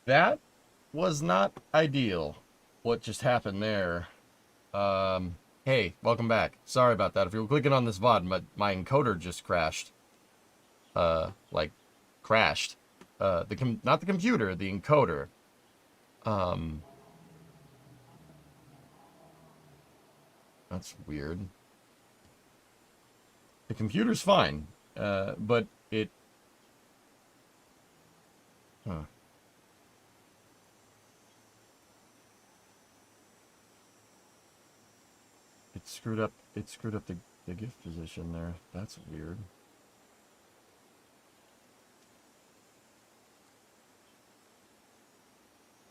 That was not ideal. What just happened there? Hey, welcome back. Sorry about that. If you were clicking on this VOD, my encoder just crashed. Like, crashed. Not the computer, the encoder. That's weird. The computer's fine, but it... Huh. It screwed up the GIF position there. That's weird.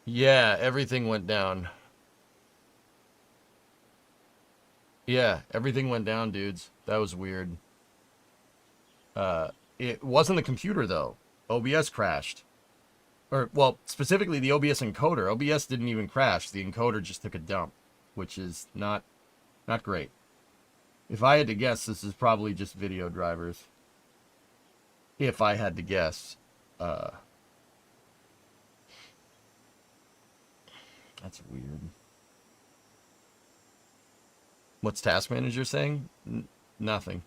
Yeah, everything went down. Yeah, everything went down, dudes. That was weird. It wasn't the computer, though. OBS crashed. Or, well, specifically the OBS encoder. OBS didn't even crash. The encoder just took a dump, which is not great. If I had to guess, this is probably just video drivers. If I had to guess. That's weird. What's Task Manager saying? Nothing.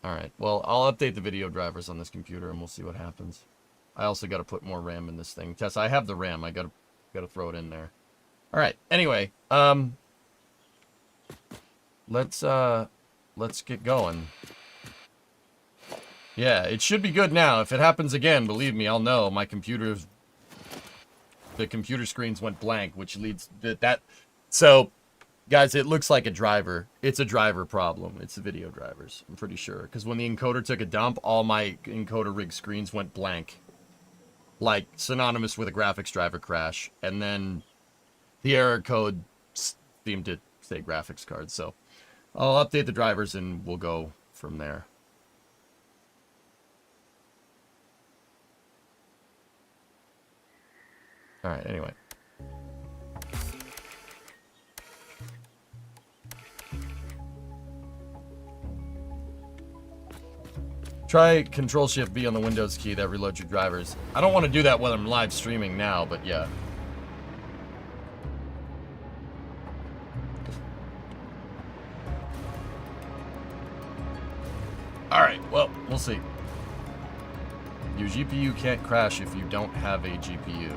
Alright, well, I'll update the video drivers on this computer and we'll see what happens. I also got to put more RAM in this thing. Tess, I have the RAM. I got to throw it in there. Alright, anyway, let's get going. Yeah, it should be good now. If it happens again, believe me, I'll know. The computer screens went blank, which leads that. So, guys, it looks like a driver. It's a driver problem. It's the video drivers, I'm pretty sure. Because when the encoder took a dump, all my encoder rig screens went blank. Like, synonymous with a graphics driver crash. And then the error code seemed to say graphics card. So, I'll update the drivers and we'll go from there. Alright, anyway. Try Control-Shift-B on the Windows key that reloads your drivers. I don't want to do that while I'm live streaming now, but yeah. Alright, well, we'll see. Your GPU can't crash if you don't have a GPU.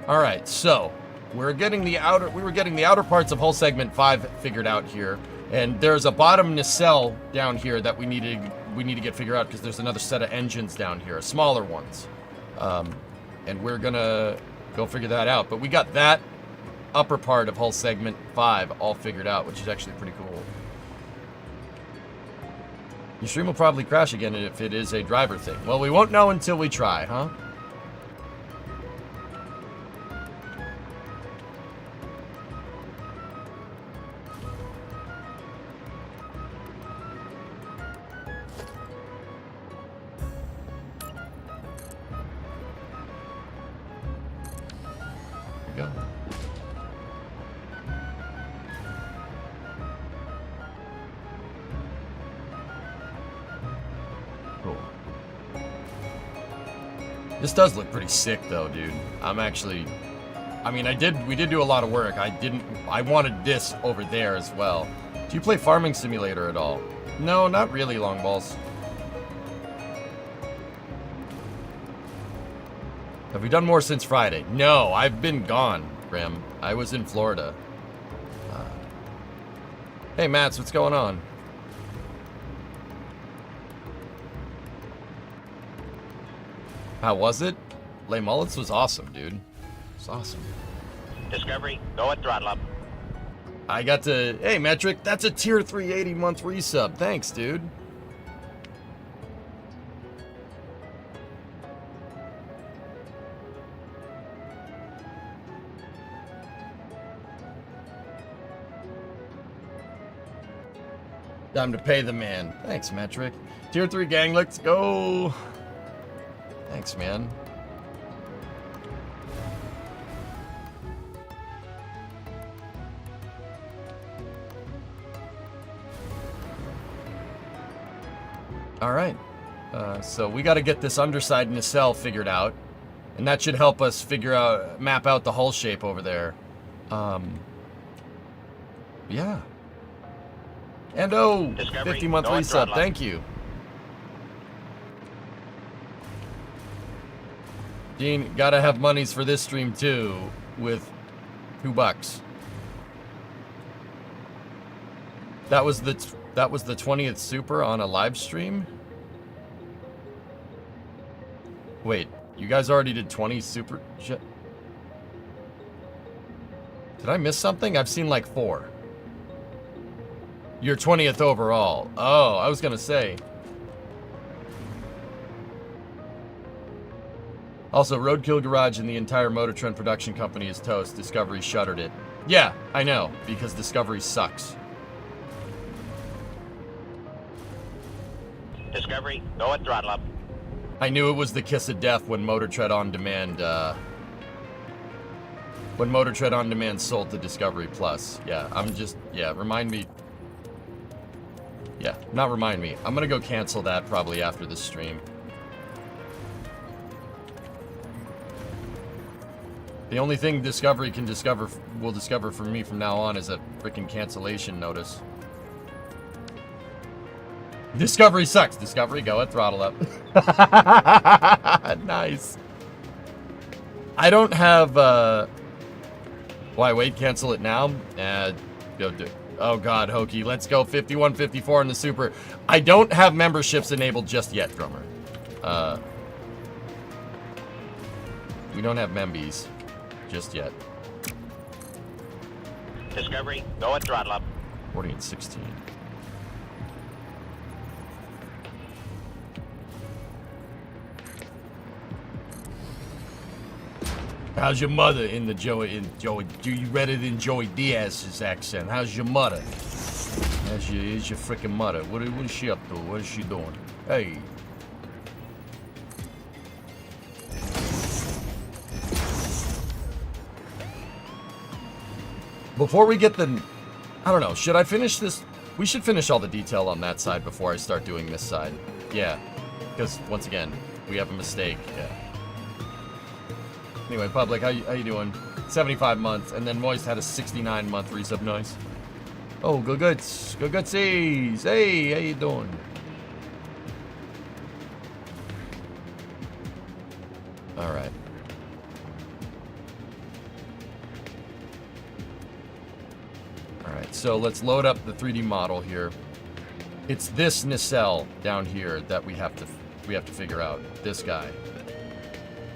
Alright, so we were getting the outer parts of whole segment 5 figured out here. And there's a bottom nacelle down here that we need to get figured out because there's another set of engines down here, smaller ones. And we're gonna go figure that out. But we got that upper part of whole segment 5 all figured out, which is actually pretty cool. Your stream will probably crash again if it is a driver thing. Well, we won't know until we try, huh? This does look pretty sick though, dude. I mean, we did do a lot of work. I wanted this over there as well. Do you play Farming Simulator at all? No, not really, Long Balls. Have we done more since Friday? No, I've been gone, Graham. I was in Florida. Hey, Mats, what's going on? How was it? Les Mullets was awesome, dude. It's awesome. Discovery, go at throttle up. I got to... Hey, Metric, that's a tier 380 month resub. Thanks, dude. Time to pay the man. Thanks, Metric. Tier 3 gang, let's go. Thanks, man. All right. So we got to get this underside nacelle figured out, and that should help us map out the hull shape over there. Yeah. And oh, Discovery, 50-month go and resub. throttle up. Thank you. Dean, gotta have monies for this stream too, with $2. That was the 20th super on a live stream? Wait, you guys already did 20 super? Did I miss something? I've seen like 4. Your 20th overall. Oh, I was gonna say. Also, Roadkill Garage and the entire Motor Trend production company is toast. Discovery shuttered it. Yeah, I know, because Discovery sucks. Discovery, go and throttle up. I knew it was the kiss of death when Motor Trend On Demand, sold to Discovery Plus. Yeah, remind me. Yeah, not remind me. I'm gonna go cancel that probably after this stream. The only thing Discovery will discover from me from now on is a freaking cancellation notice. Discovery sucks. Discovery, go at throttle up. Nice. I don't have, why, wait, cancel it now? Go do. Oh God, Hokey, let's go 51-54 in the super. I don't have memberships enabled just yet, Drummer. We don't have membies just yet. Discovery, go and throttle up. 40 and 16. How's your mother in the Joey? Do you read it in Joey Diaz's accent? How's your mother? Is your freaking mother? What is she up to? What is she doing? Hey. Before we get the, I don't know, should I finish this? We should finish all the detail on that side before I start doing this side. Yeah, because once again, we have a mistake. Yeah. Anyway, Public, how you doing? 75 months, and then Moist had a 69-month resub. Nice. Oh, go goods. Go goodsies. Hey, how you doing? All right. All right, so let's load up the 3D model here. It's this nacelle down here that we have to figure out. This guy.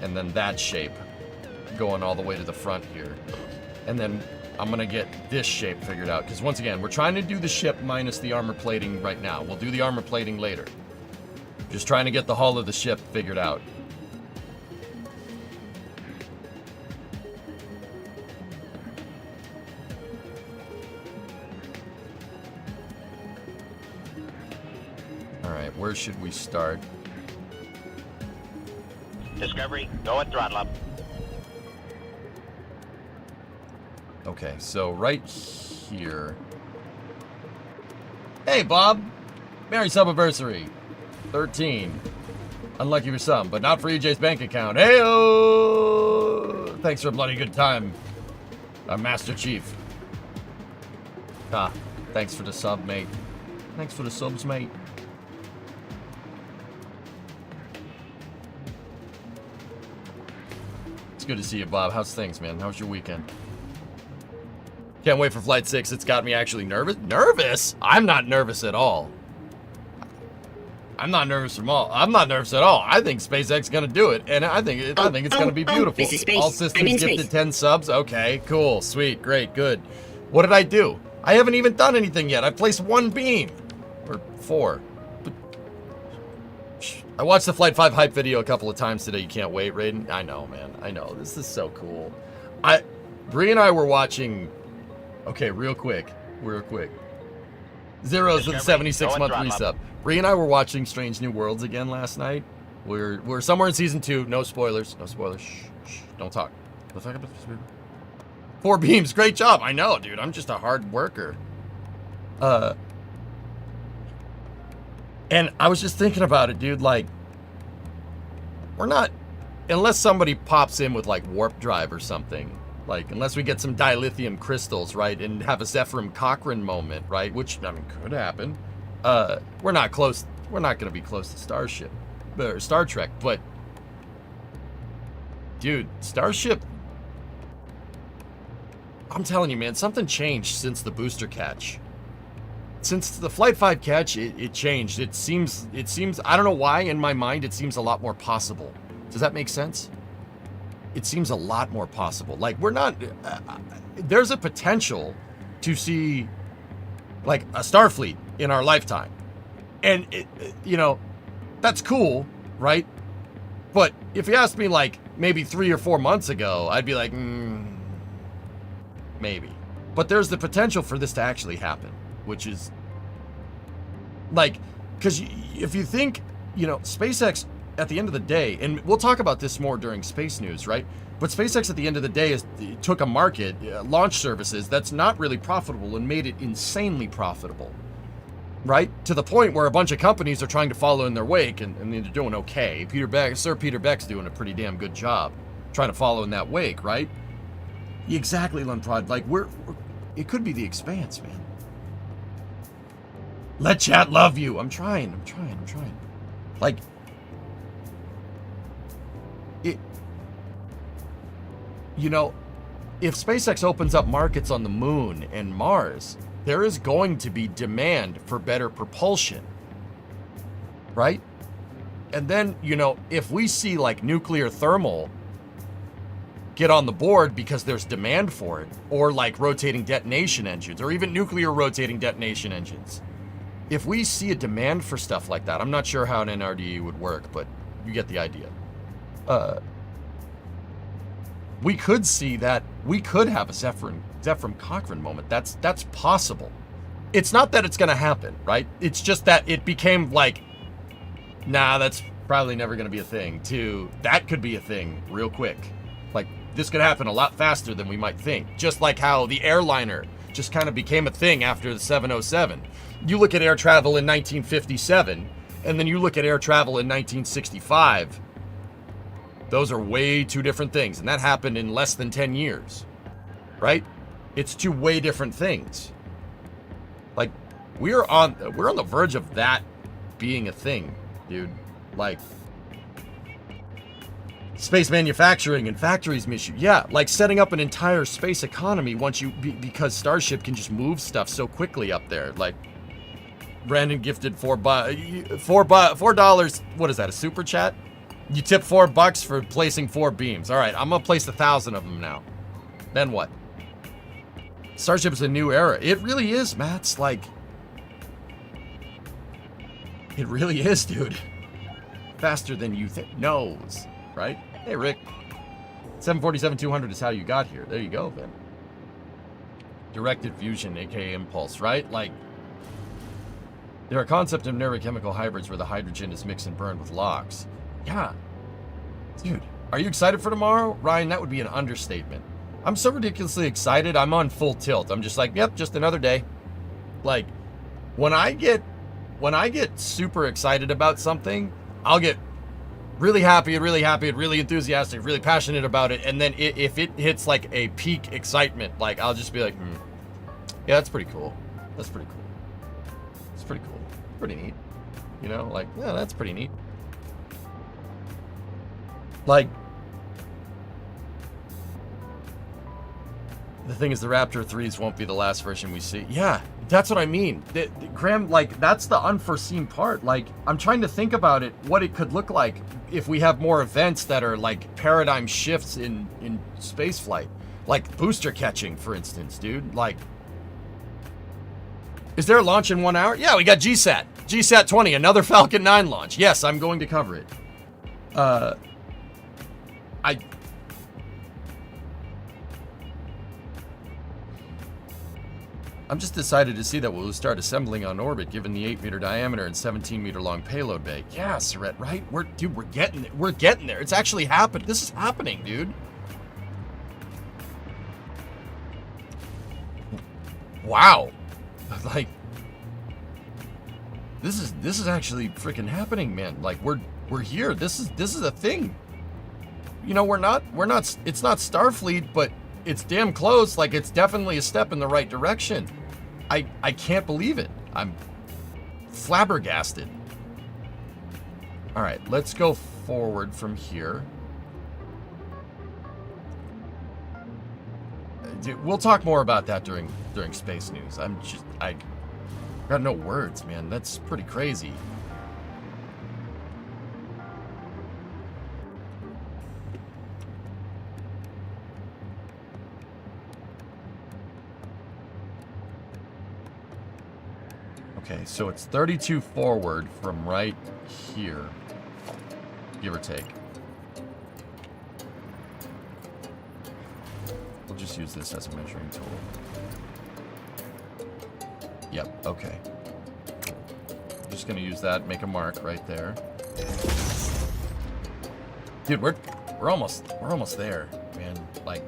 And then that shape going all the way to the front here. And then I'm gonna get this shape figured out, because once again, we're trying to do the ship minus the armor plating right now. We'll do the armor plating later. Just trying to get the hull of the ship figured out. Alright, where should we start? Discovery, go and throttle up. Okay, so right here. Hey, Bob! Merry Subiversary. 13. Unlucky for some, but not for EJ's bank account. Hey-oh! Thanks for a bloody good time, Master Chief. Thanks for the sub, mate. Thanks for the subs, mate. It's good to see you, Bob. How's things, man? How's your weekend? Can't wait for Flight 6. It's got me actually nervous. Nervous? I'm not nervous at all. I'm not nervous at all. I think SpaceX is gonna do it, and I think it's gonna be beautiful. This is Space. All I'm systems in gifted space. 10 subs. Okay, cool, sweet, great, good. What did I do? I haven't even done anything yet. I placed 1 beam, or 4. But I watched the Flight 5 hype video a couple of times today. You can't wait, Raiden. I know, man. I know. This is so cool. Bree and I were watching. Okay, real quick. Zeros with a 76-month resub. Bree and I were watching Strange New Worlds again last night. We're somewhere in season 2. No spoilers. No spoilers. Shh. Don't talk. Don't talk about this. 4 beams. Great job. I know, dude. I'm just a hard worker. And I was just thinking about it, dude. Like, we're not, unless somebody pops in with like warp drive or something. Like, unless we get some dilithium crystals, right, and have a Zephyr Cochrane moment, right, which, I mean, could happen. We're not close. We're not going to be close to Starship or Star Trek, but, dude, Starship. I'm telling you, man, something changed since the booster catch. Since the Flight 5 catch, it changed. It seems, I don't know why, in my mind, it seems a lot more possible. Does that make sense? It seems a lot more possible. Like, we're not, there's a potential to see, like, a Starfleet in our lifetime. And, you know, that's cool, right? But if you asked me, like, maybe 3 or 4 months ago, I'd be like, maybe. But there's the potential for this to actually happen, which is, like, because if you think, you know, SpaceX, at the end of the day, and we'll talk about this more during space news, right? But SpaceX at the end of the day took a market, launch services, that's not really profitable and made it insanely profitable, right? To the point where a bunch of companies are trying to follow in their wake, and they're doing okay. Sir Peter Beck's doing a pretty damn good job trying to follow in that wake, right? Exactly, Lunprod. Like, it could be the Expanse, man. Let chat love you. I'm trying. Like, you know, if SpaceX opens up markets on the moon and Mars, there is going to be demand for better propulsion, right? And then, you know, if we see like nuclear thermal get on the board because there's demand for it, or like rotating detonation engines, or even nuclear rotating detonation engines, if we see a demand for stuff like that, I'm not sure how an NRDE would work, but you get the idea. We could see that, we could have a Zephyr Cochrane moment. That's possible. It's not that it's going to happen, right? It's just that it became like, nah, that's probably never going to be a thing, to that could be a thing real quick. Like, this could happen a lot faster than we might think. Just like how the airliner just kind of became a thing after the 707. You look at air travel in 1957, and then you look at air travel in 1965. Those are way two different things, and that happened in less than 10 years, right? It's two way different things. Like, we're on the verge of that being a thing, dude. Like, space manufacturing and factories mission, yeah, like setting up an entire space economy once because Starship can just move stuff so quickly up there. Like, Brandon gifted $4. What is that? A super chat? You tip $4 for placing 4 beams. All right, I'm gonna place 1,000 of them now. Then what? Starship is a new era. It really is, Matt. It's like, it really is, dude. Faster than you think. Knows, right? Hey, Rick. 747-200 is how you got here. There you go, then. Directed fusion, aka impulse, right? Like, there are concepts of neurochemical hybrids where the hydrogen is mixed and burned with LOX. Yeah. Dude, are you excited for tomorrow? Ryan, that would be an understatement. I'm so ridiculously excited. I'm on full tilt. I'm just like, yep, just another day. Like, when I get super excited about something, I'll get really happy and really enthusiastic, really passionate about it. And then if it hits like a peak excitement, like, I'll just be like, yeah, that's pretty cool. That's pretty cool. It's pretty cool. Pretty neat. You know, like, yeah, that's pretty neat. Like, the thing is, the Raptor 3s won't be the last version we see. Yeah, that's what I mean. Graham, like, that's the unforeseen part. Like, I'm trying to think about it, what it could look like if we have more events that are like paradigm shifts in space flight. Like booster catching, for instance, dude. Like, is there a launch in 1 hour? Yeah, we got GSAT. GSAT-20, another Falcon 9 launch. Yes, I'm going to cover it. I'm just excited to see that we'll start assembling on orbit, given the 8-meter diameter and 17-meter long payload bay. Yeah, Surette, right? We're getting there. We're getting there. It's actually happening. This is happening, dude. Wow. Like, This is actually freaking happening, man. Like we're here. This is a thing. You know, we're not it's not Starfleet, but it's damn close. Like it's definitely a step in the right direction. I can't believe it. I'm flabbergasted. All right, let's go forward from here. We'll talk more about that during space news. I got no words, man. That's pretty crazy. Okay, so it's 32 forward from right here, give or take. We'll just use this as a measuring tool. Yep, okay. I'm just gonna use that, make a mark right there. Dude, we're almost there, man. Like,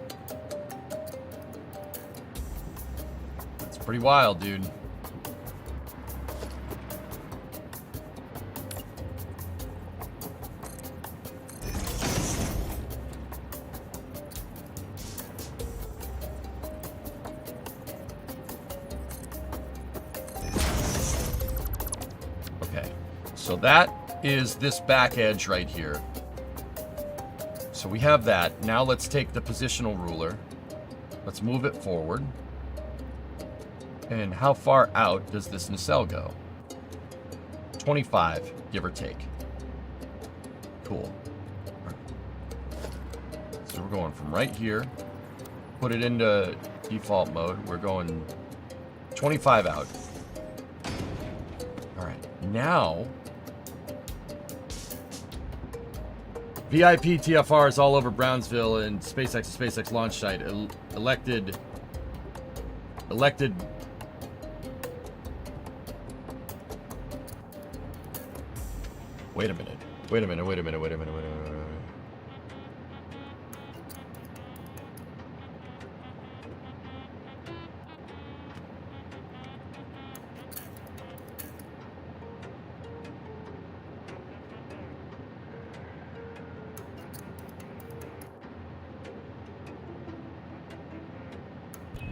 that's pretty wild, dude. So that is this back edge right here. So we have that. Now let's take the positional ruler. Let's move it forward. And how far out does this nacelle go? 25, give or take. Cool. So we're going from right here. Put it into default mode. We're going 25 out. All right, now VIP TFRs all over Brownsville and SpaceX launch site. Elected. Wait a minute.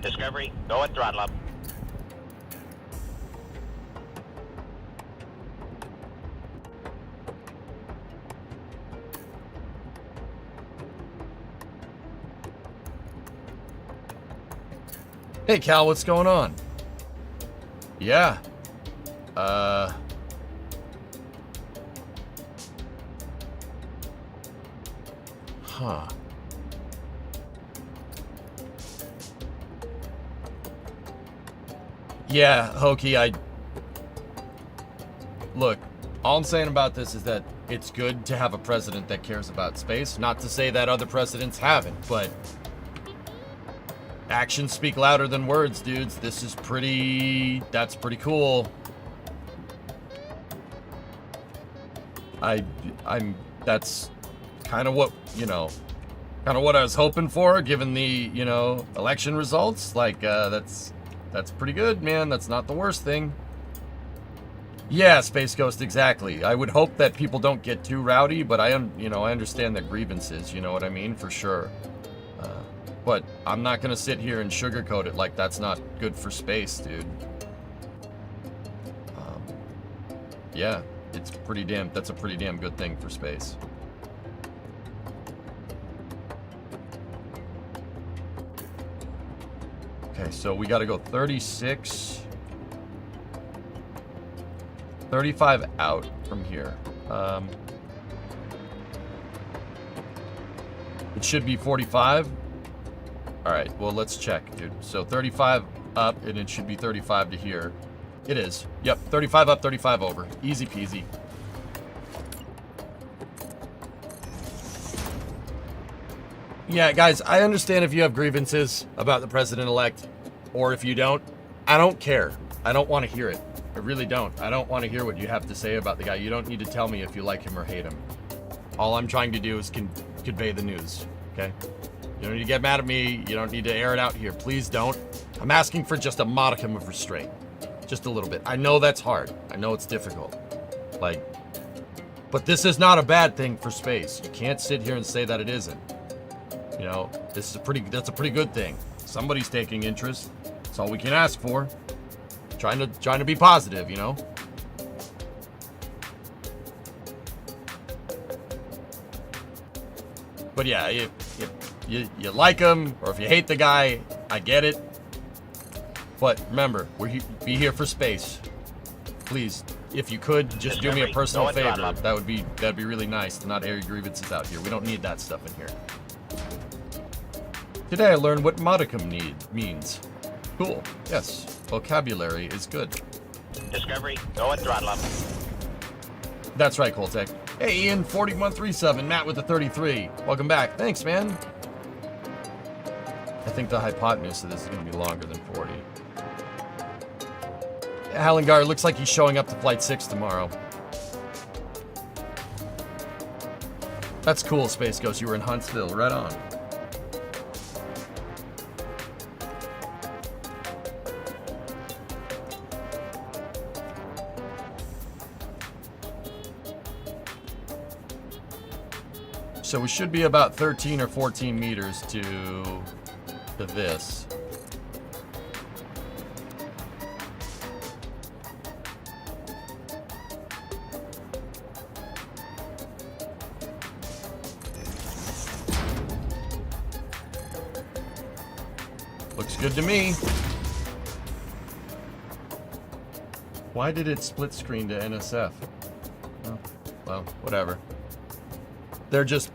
Discovery, go at throttle up. Hey Cal, what's going on? Yeah. Huh. Yeah, Hokey, look, all I'm saying about this is that it's good to have a president that cares about space. Not to say that other presidents haven't, but actions speak louder than words, dudes. This is that's pretty cool. That's kind of what, kind of what I was hoping for, given the, election results. Like, that's pretty good, man. That's not the worst thing. Yeah, Space Ghost, exactly. I would hope that people don't get too rowdy, but I understand the grievances, you know what I mean? For sure. But I'm not gonna sit here and sugarcoat it like that's not good for space, dude. Yeah, that's a pretty damn good thing for space. Okay, so we got to go 36, 35 out from here. It should be 45. All right, well, let's check, dude. So 35 up, and it should be 35 to here. It is. Yep, 35 up, 35 over. Easy peasy. Yeah, guys, I understand if you have grievances about the president-elect, or if you don't. I don't care. I don't want to hear it. I really don't. I don't want to hear what you have to say about the guy. You don't need to tell me if you like him or hate him. All I'm trying to do is convey the news, okay? You don't need to get mad at me. You don't need to air it out here. Please don't. I'm asking for just a modicum of restraint. Just a little bit. I know that's hard. I know it's difficult. Like, but this is not a bad thing for space. You can't sit here and say that it isn't. You know, that's a pretty good thing. Somebody's taking interest. That's all we can ask for. Trying to be positive, you know? But yeah, if you like him, or if you hate the guy, I get it. But remember, be here for space. Please, if you could, just do me a personal favor. That'd be really nice to not air your grievances out here. We don't need that stuff in here. Today I learned what modicum means. Cool. Yes, vocabulary is good. Discovery, go and throttle up. That's right, Coltec. Hey, Ian, 4137, Matt with the 33. Welcome back. Thanks, man. I think the hypotenuse of this is going to be longer than 40. Hallengar, looks like he's showing up to Flight 6 tomorrow. That's cool, Space Ghost. You were in Huntsville. Right on. So we should be about 13 or 14 meters to this. Looks good to me. Why did it split screen to NSF? Oh, well, whatever. They're just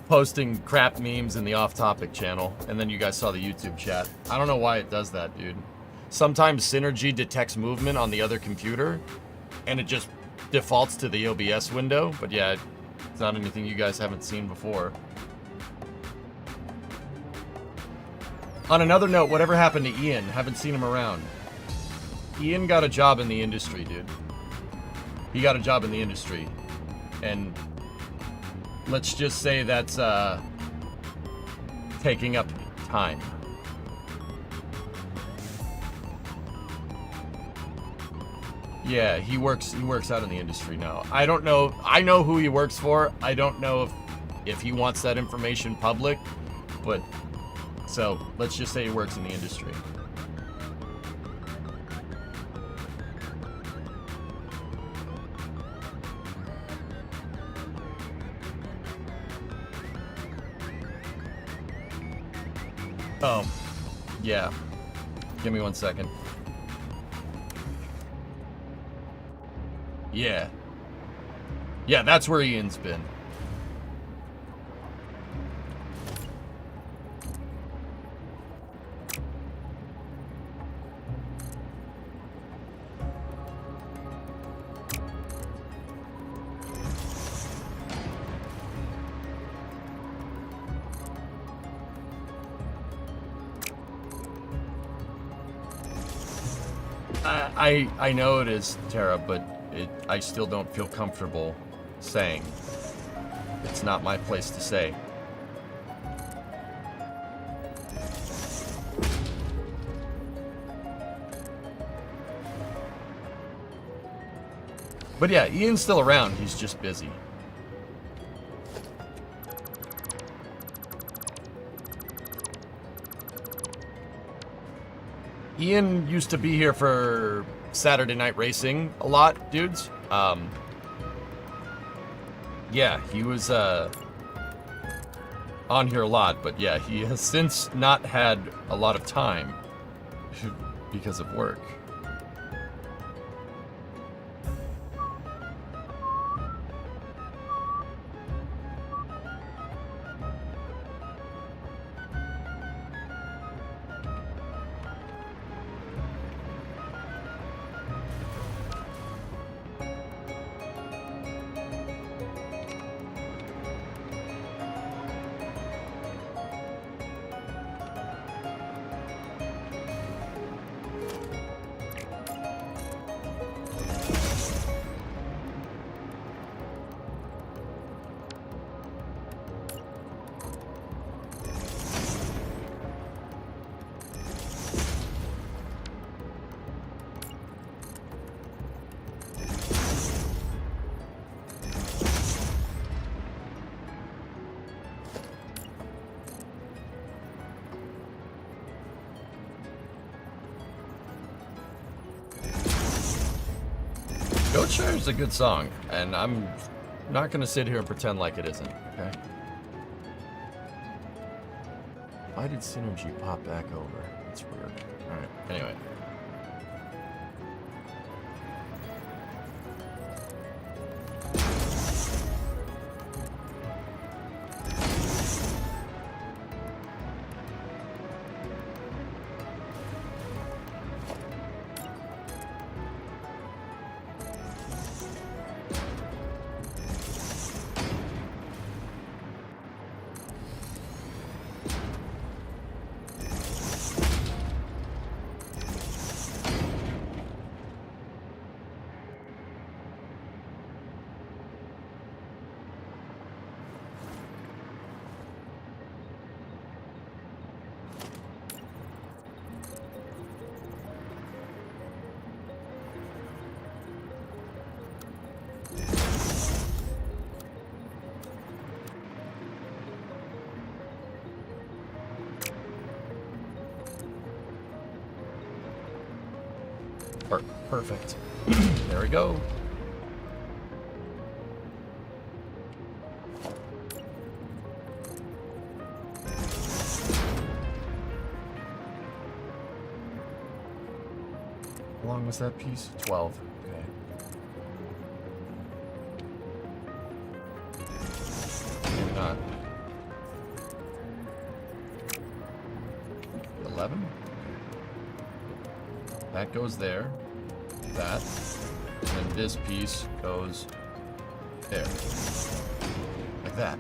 posting crap memes in the off-topic channel, and then you guys saw the YouTube chat. I don't know why it does that, dude. Sometimes Synergy detects movement on the other computer, and it just defaults to the OBS window, but yeah, it's not anything you guys haven't seen before. On another note, whatever happened to Ian? Haven't seen him around. Ian got a job in the industry, dude. He got a job in the industry, and let's just say that's taking up time. Yeah, he works out in the industry now. I don't know. I know who he works for. I don't know if he wants that information public, but so let's just say he works in the industry. Oh, yeah. Give me 1 second. Yeah. Yeah, that's where Ian's been. I know it is, Tara, but I still don't feel comfortable saying. It's not my place to say. But yeah, Ian's still around. He's just busy. Ian used to be here for Saturday Night Racing a lot, dudes. Yeah, he was on here a lot, but yeah, he has since not had a lot of time because of work. Goatshire is a good song, and I'm not gonna sit here and pretend like it isn't, okay? Why did Synergy pop back over? That's weird. Alright, anyway. Perfect. There we go. How long was that piece? 12. Okay. Maybe not. 11? That goes there. That. And this piece goes there. Like that.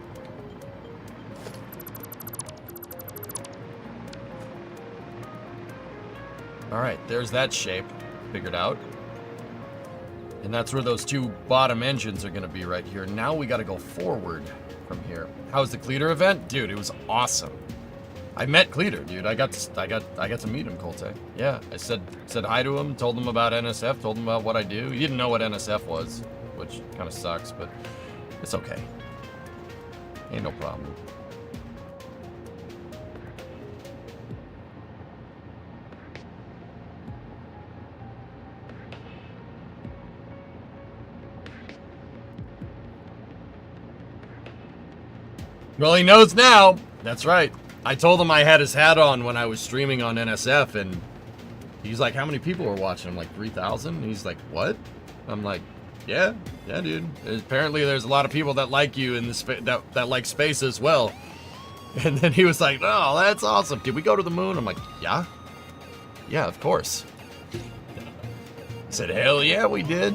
Alright, there's that shape figured out. And that's where those two bottom engines are going to be right here. Now we got to go forward from here. How's the Cleater event? Dude, it was awesome. I met Cleater, dude. I got to meet him, Colte. Yeah, I said hi to him, told him about NSF, told him about what I do. He didn't know what NSF was, which kind of sucks, but it's okay. Ain't no problem. Well, he knows now. That's right. I told him I had his hat on when I was streaming on NSF, and he's like, how many people were watching? I'm like, 3,000? He's like, what? I'm like, yeah, dude. Apparently there's a lot of people that like you in this that like space as well. And then he was like, oh, that's awesome. Did we go to the moon? I'm like, yeah. Yeah, of course. I said, hell yeah, we did.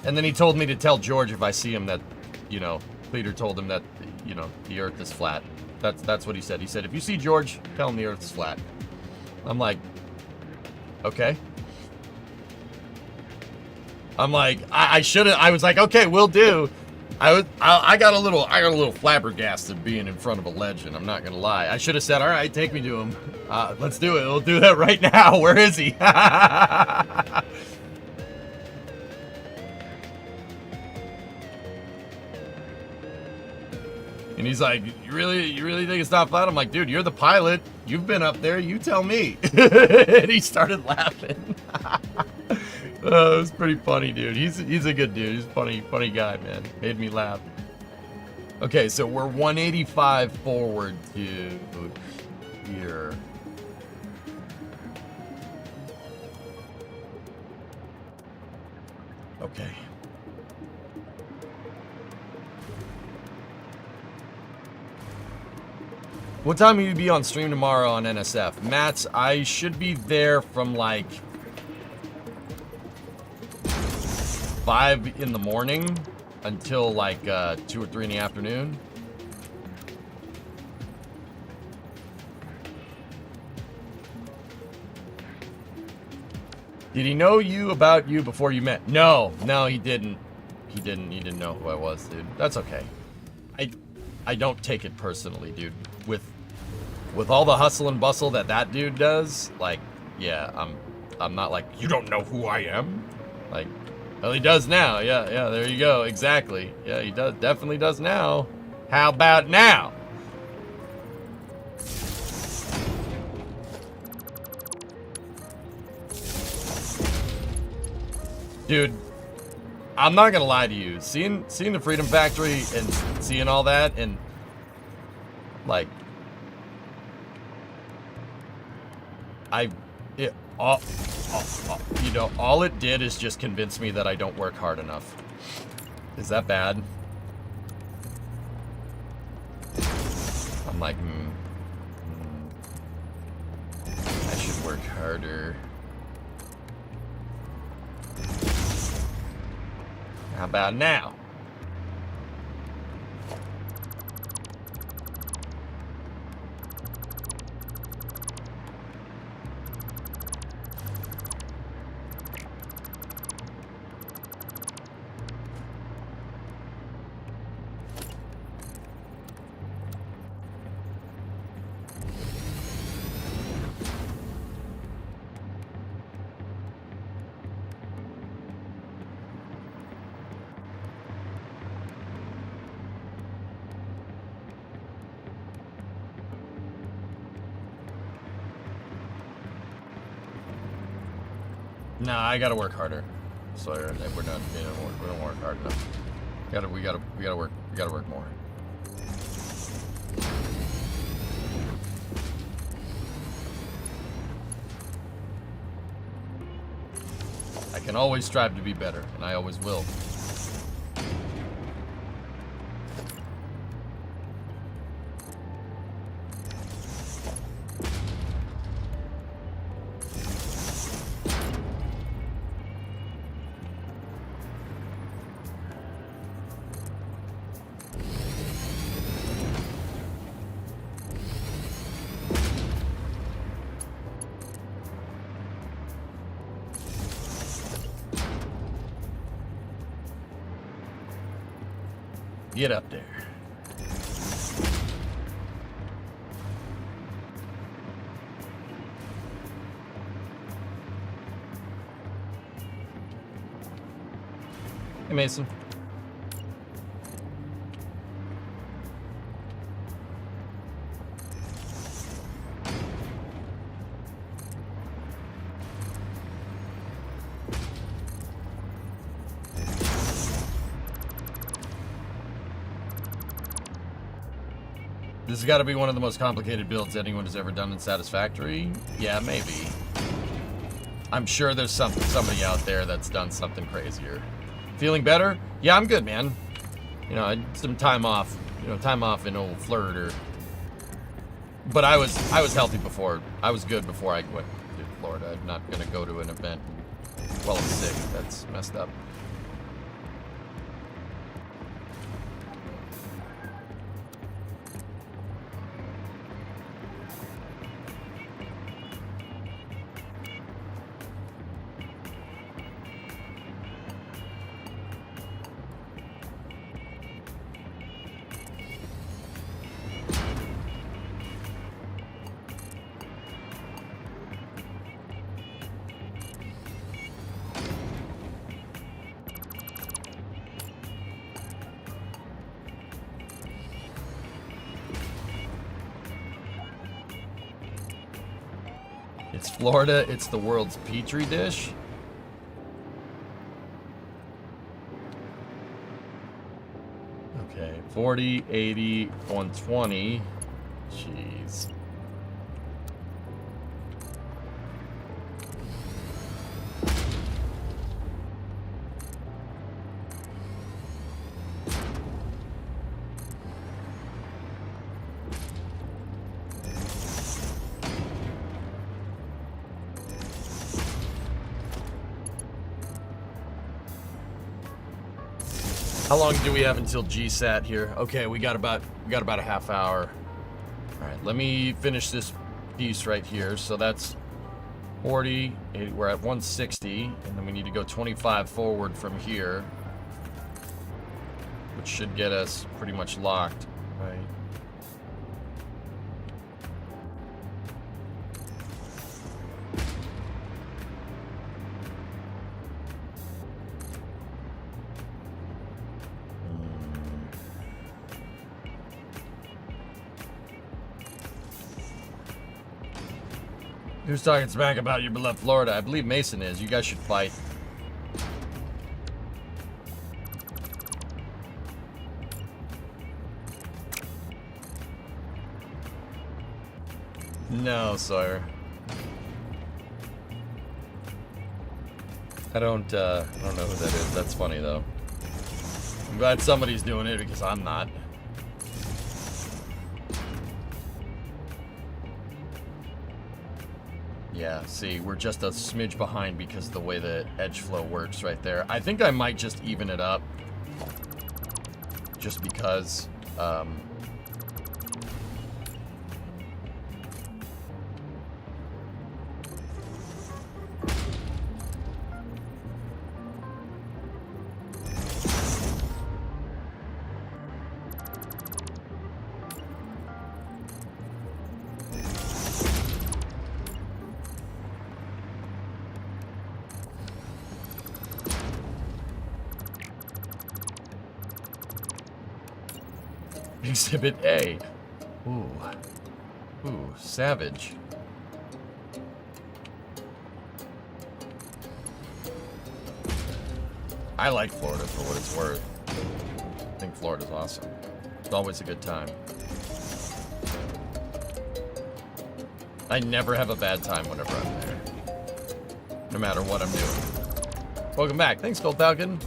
And then he told me to tell George if I see him that, you know, Cleater told him that, you know, the Earth is flat. That's what he said. He said, if you see George, tell him the Earth is flat. I'm like, okay. I'm like, I should've. I was like, okay, we'll do. I got a little flabbergasted being in front of a legend. I'm not gonna lie. I should have said, all right, take me to him. Let's do it. We'll do that right now. Where is he? And he's like, you really think it's not flat? I'm like, dude, you're the pilot. You've been up there. You tell me. And he started laughing. It was pretty funny, dude. He's a good dude. He's a funny guy, man. Made me laugh. Okay, so we're 185 forward to here. Okay. What time will you be on stream tomorrow on NSF? Matt, I should be there from like 5 in the morning until like 2 or 3 in the afternoon. Did he know about you before you met? No, he didn't. He didn't know who I was, dude. That's okay. I don't take it personally, dude. With all the hustle and bustle that dude does, like, yeah, I'm not like, you don't know who I am? Like, well, he does now. Yeah, there you go. Exactly. Yeah, he definitely does now. How about now? Dude, I'm not gonna lie to you. Seeing the Freedom Factory and seeing all that and like you know, all it did is just convince me that I don't work hard enough. Is that bad? I'm like, I should work harder. How about now? Nah, I gotta work harder. So we're not, you know, we don't work hard enough. We gotta work more. I can always strive to be better, and I always will. Get up there. Hey, Mason. This has got to be one of the most complicated builds anyone has ever done in Satisfactory. Yeah, maybe. I'm sure there's somebody out there that's done something crazier. Feeling better? Yeah, I'm good, man. You know, I had some time off. You know, time off in old Florida. But I was healthy before. I was good before I went to Florida. I'm not gonna go to an event while I'm sick. That's messed up. It's Florida, it's the world's petri dish. Okay, 40, 80, 120. Jeez. How long do we have until GSAT here? Okay, we got about a half hour. All right, let me finish this piece right here. So that's 40. We're at 160, and then we need to go 25 forward from here, which should get us pretty much locked, right? Who's talking smack about your beloved Florida? I believe Mason is. You guys should fight. No, Sawyer. I don't know who that is. That's funny, though. I'm glad somebody's doing it because I'm not. Yeah, see, we're just a smidge behind because of the way the edge flow works right there. I think I might just even it up. Just because, Exhibit A. Ooh. Ooh, savage. I like Florida for what it's worth. I think Florida's awesome. It's always a good time. I never have a bad time whenever I'm there. No matter what I'm doing. Welcome back. Thanks, Gold Falcon.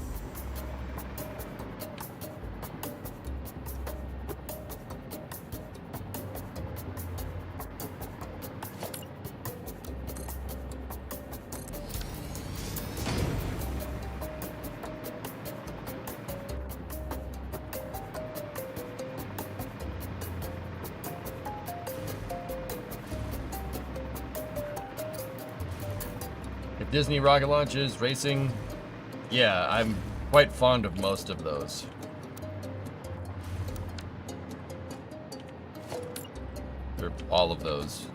Disney rocket launches, racing. Yeah, I'm quite fond of most of those. Or all of those.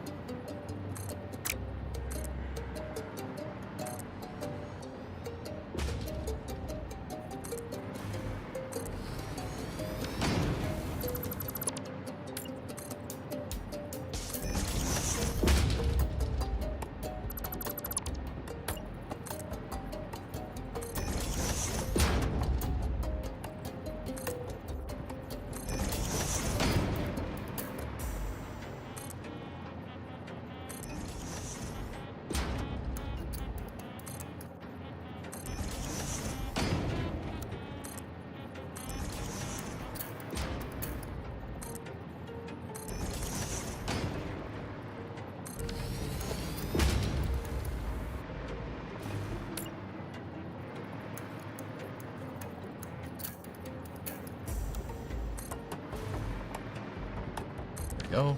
Go.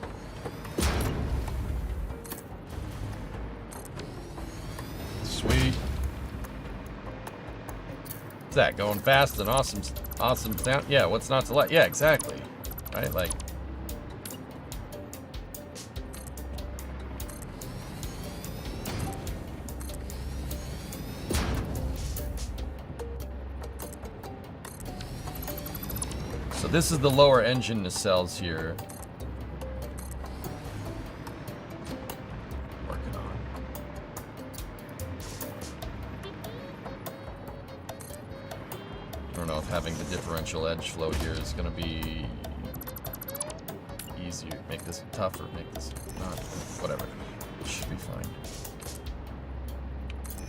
Sweet. What's that? Going fast and awesome sound? Yeah, what's not to like? Yeah, exactly. Right? Like. So this is the lower engine nacelles here. Having the differential edge flow here is going to be easier. Make this tougher, make this not, whatever. It should be fine.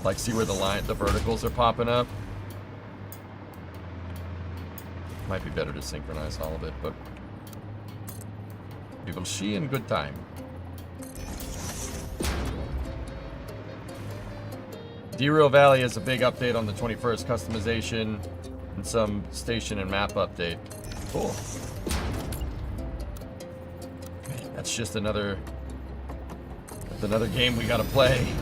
Like, see where the verticals are popping up? Might be better to synchronize all of it, but we will see in good time. D-Rail Valley has a big update on the 21st customization. And some station and map update. Cool. Man, that's just another game we gotta play.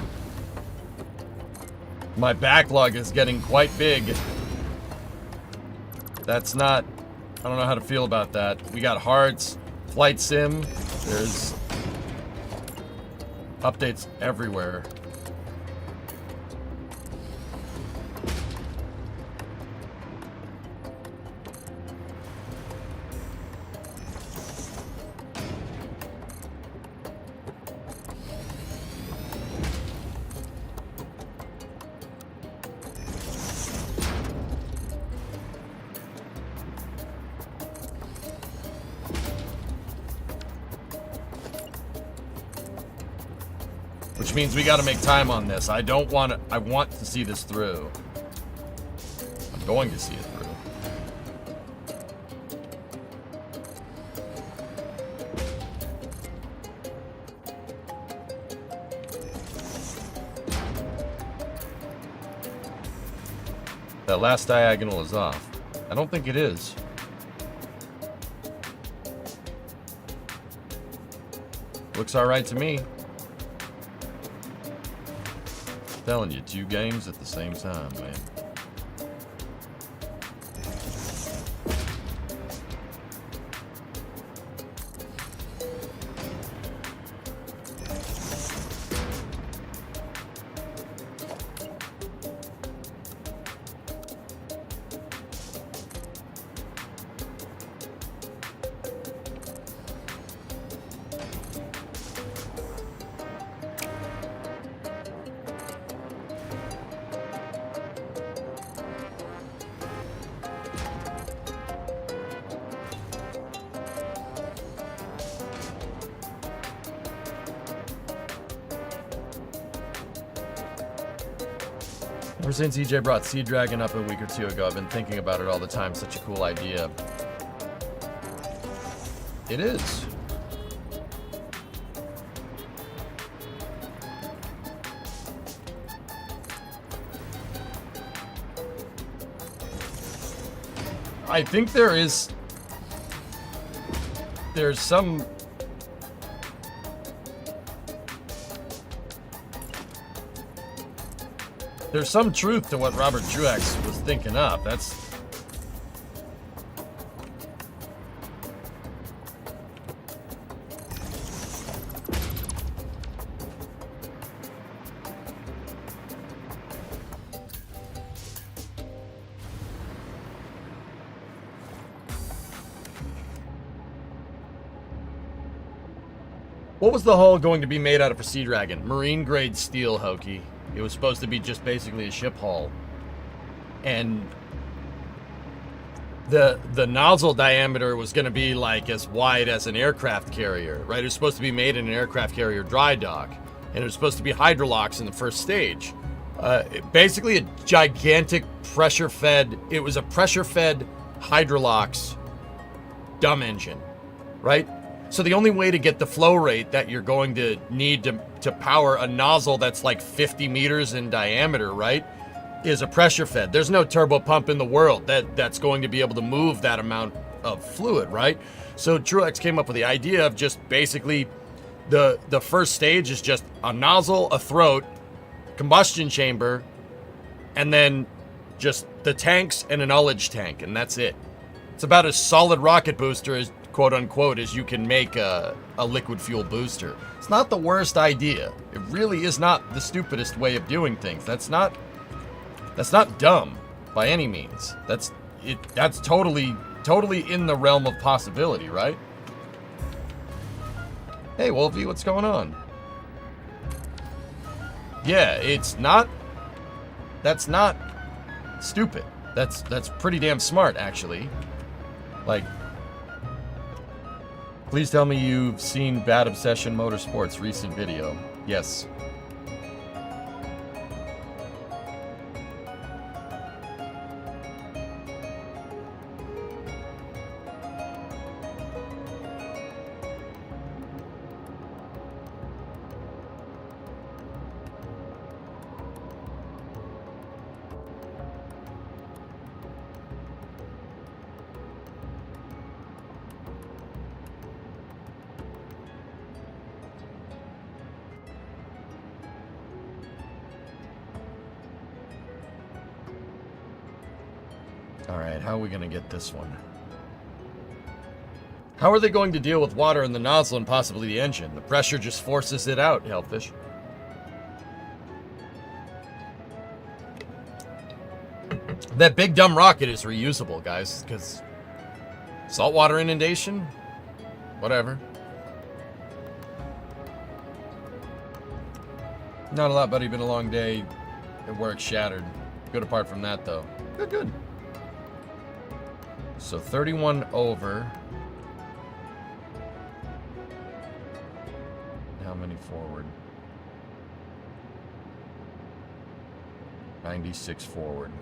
My backlog is getting quite big. That's not, I don't know how to feel about that. We got Hearts, Flight Sim, there's updates everywhere. Which means we got to make time on this. I want to see this through. I'm going to see it through. That last diagonal is off. I don't think it is. Looks alright to me. Telling you, 2 games at the same time, man. Ever since EJ brought Sea Dragon up a week or 2 ago, I've been thinking about it all the time. Such a cool idea. It is. I think there's some truth to what Robert Truex was thinking up. That's what was the hull going to be made out of for Sea Dragon? Marine grade steel, Hokey. It was supposed to be just basically a ship hull. And the nozzle diameter was going to be like as wide as an aircraft carrier, right? It was supposed to be made in an aircraft carrier dry dock. And it was supposed to be hydrolocks in the first stage. Basically a gigantic pressure-fed, it was a pressure-fed hydrolocks dumb engine, right? So the only way to get the flow rate that you're going to need to power a nozzle that's like 50 meters in diameter, right, is a pressure fed. There's no turbo pump in the world that's going to be able to move that amount of fluid, right? So Truex came up with the idea of just basically the first stage is just a nozzle, a throat, combustion chamber, and then just the tanks and an ullage tank, and that's it. It's about as solid rocket booster as quote unquote as you can make a liquid fuel booster. It's not the worst idea. It really is not the stupidest way of doing things. That's not dumb by any means. That's totally in the realm of possibility, right? Hey Wolfie, what's going on? Yeah, that's not stupid. That's pretty damn smart actually. Like, please tell me you've seen Bad Obsession Motorsports' recent video. Yes. Alright, how are we going to get this one? How are they going to deal with water in the nozzle and possibly the engine? The pressure just forces it out, Hellfish. That big dumb rocket is reusable, guys, because saltwater inundation? Whatever. Not a lot, buddy. Been a long day at work, shattered. Good apart from that, though. Good. So 31 over. How many forward? 96 forward.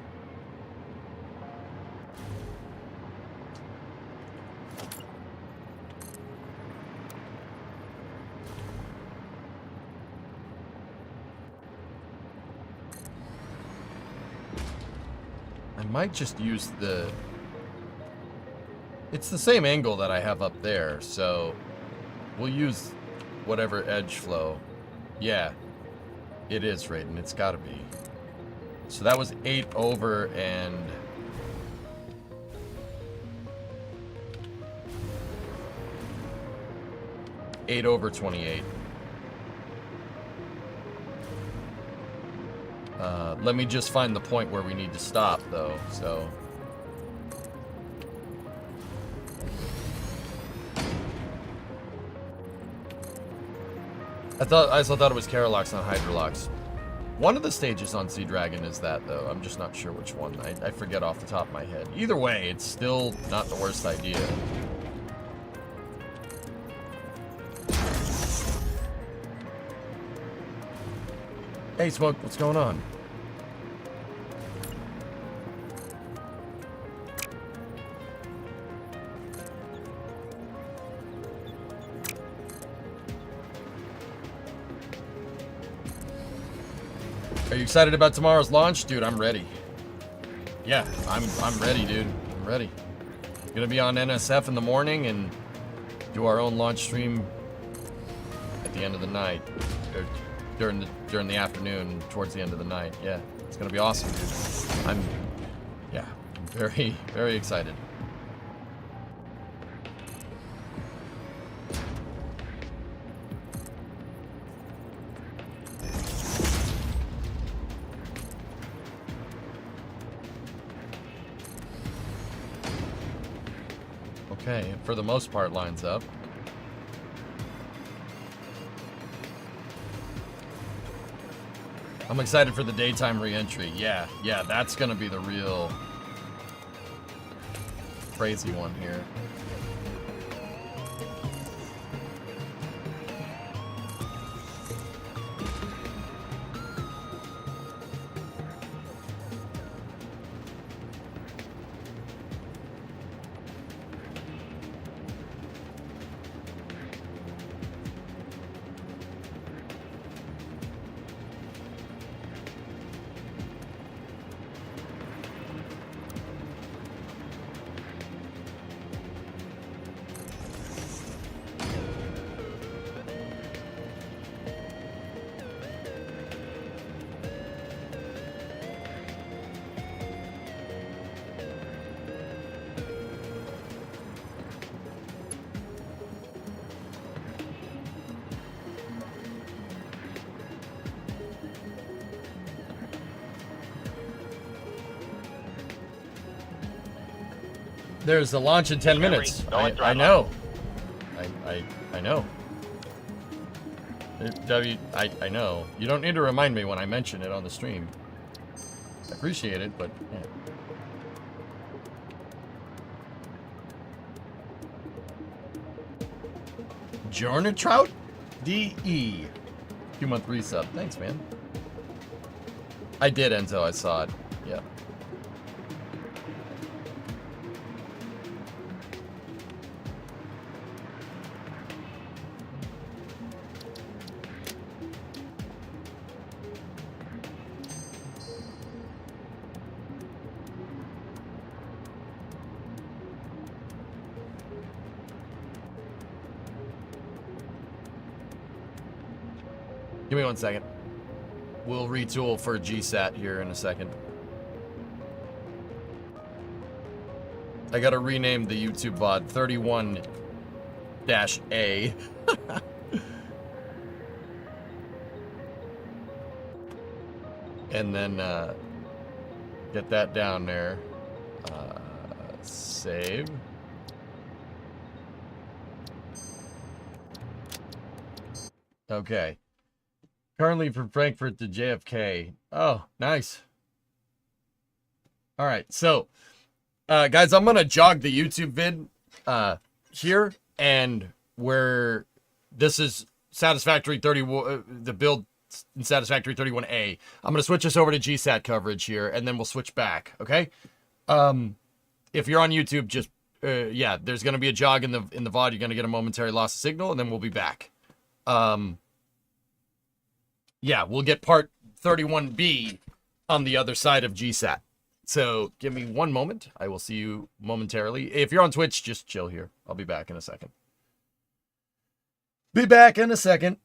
I might just use the... It's the same angle that I have up there, so we'll use whatever edge flow. Yeah, it is, Raiden. It's got to be. So that was 8 over and... $8/28. Let me just find the point where we need to stop, though. So I still thought it was Carolox, not Hydrolox. One of the stages on Sea Dragon is that, though. I'm just not sure which one. I forget off the top of my head. Either way, it's still not the worst idea. Hey, Smoke, what's going on? Are you excited about tomorrow's launch? Dude, I'm ready. Yeah, I'm ready, dude. I'm ready. Gonna be on NSF in the morning and do our own launch stream at the end of the night. Or during the afternoon, towards the end of the night. Yeah, it's gonna be awesome, dude. I'm very, very excited. Okay, for the most part, lines up. I'm excited for the daytime re-entry. Yeah, that's gonna be the real crazy one here. There's a launch in 10 minutes. I know. I know. I know. You don't need to remind me when I mention it on the stream. I appreciate it, but yeah. Jornatrout DE. 2-month resub. Thanks, man. I did, Enzo. I saw it. Yeah. Give me 1 second. We'll retool for GSAT here in a second. I gotta rename the YouTube VOD 31-A. And then get that down there. Save. Okay. Currently from Frankfurt to JFK. Oh, nice. All right, so, guys, I'm gonna jog the YouTube vid here, and where this is satisfactory 30. The build Satisfactory 31A. I'm going to switch us over to GSAT coverage here, and then we'll switch back, okay? If you're on YouTube, just, yeah, there's going to be a jog in the VOD. You're going to get a momentary loss of signal, and then we'll be back. Yeah, we'll get part 31B on the other side of GSAT. So give me one moment. I will see you momentarily. If you're on Twitch, just chill here. I'll be back in a second. Be back in a second.